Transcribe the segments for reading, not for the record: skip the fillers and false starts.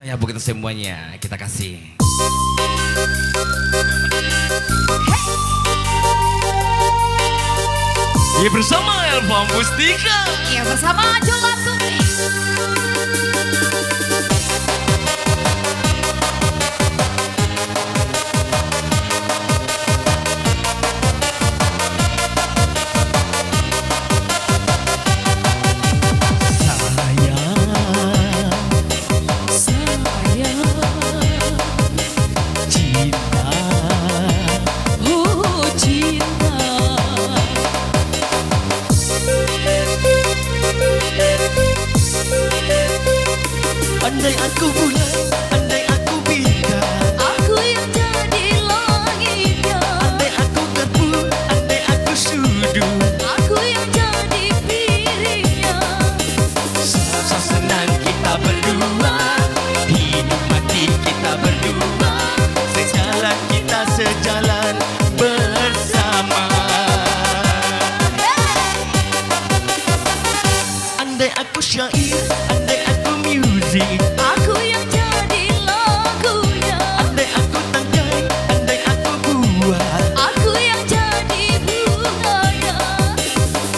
Ya begitu semuanya kita kasih. Ya bersama Elva Mustika. Ya bersama Jolatu. Andai aku bulan, andai aku bintang, aku yang jadi langitnya. andai aku garpu, andai aku sudu, aku yang jadi piringnya. senang kita berdua, hidup mati kita berdua, sejalan kita sejalan bersama. Andai aku syair, andai aku music, aku yang jadi lagunya. andai aku tangkai, andai aku buah, aku yang jadi bunganya.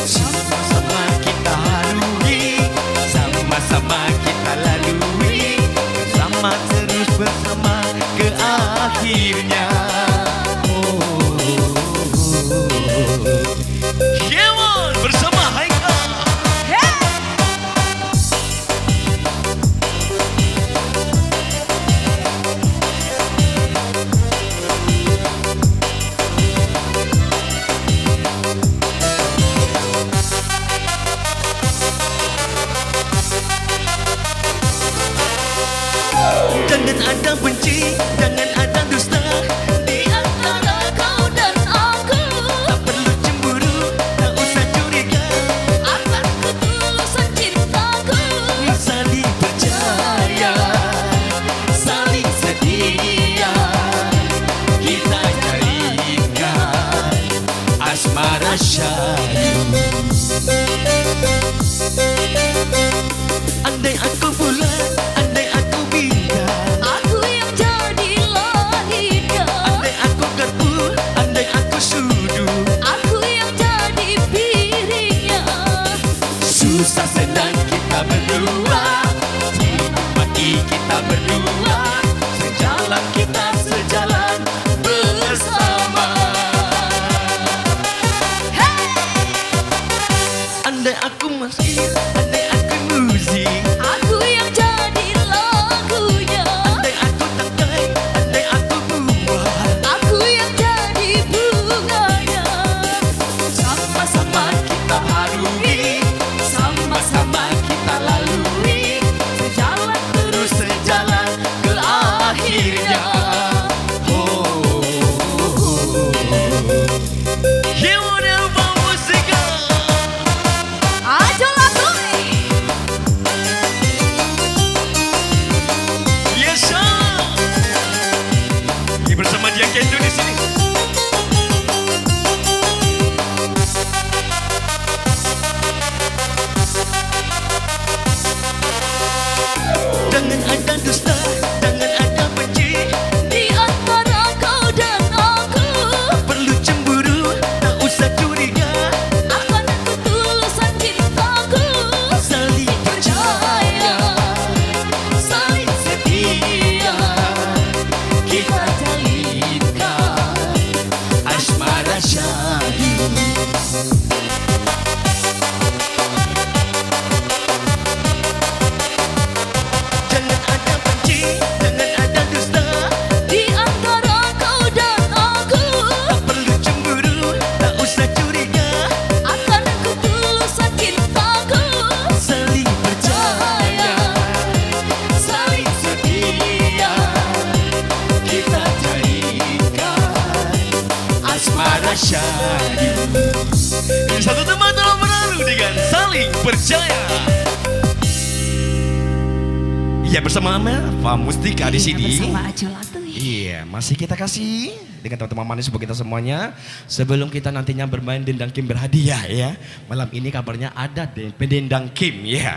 sama-sama kita harui, sama-sama kita lalui, bersama terus bersama ke akhirnya. Yewon bersama Haika. Jangan ada benci, jangan ada dusta Di antara kau dan aku, tak perlu cemburu, tak usah curiga, akan ketulusan cintaku. saling percaya, saling setia, kita jalinkan asmara syahdu. Andai aku bulan, andai aku bintang, Aku yang jadi langitnya. andai aku garpu, andai aku sudu, Aku yang jadi piringnya. susah senang kita berdua, hidup mati kita berdua, sejalan kita sejalan bersama. Andai aku masih, andai aku musik, Aku yang jadi lagunya. andai aku tangkai, andai aku buah, Aku yang jadi bunganya. sama-sama kita harungi, sama-sama kita lalui, Sejalan terus sejalan ke akhirnya. Yewon Elva Mustika. aja lagu. Biasa. Ini bersama dia Kendo di sini. Jangan ada dusta, jangan ada benci, Di antara kau dan aku, perlu cemburu, tak usah curiga, akan ketulusan cintaku. saling percaya, saling setia, kita jalinkan asmara syahdu. Jangan ada benci, jangan ada dusta, Di antara kau dan aku, tak perlu cemburu, tak usah curiga, akan ketulusan cintaku. saling percaya, saling setia, kita jalinkan asmara syahdu. Ini satu teman dalam berlalu dengan saling percaya. Iya bersama Elva Mustika di sini. Bersama aja lagu. Iya, masih kita kasih dengan teman-teman manis buat kita semuanya. Sebelum kita nantinya bermain dendang Kim berhadiah ya. Malam ini kabarnya ada pendendang Kim ya.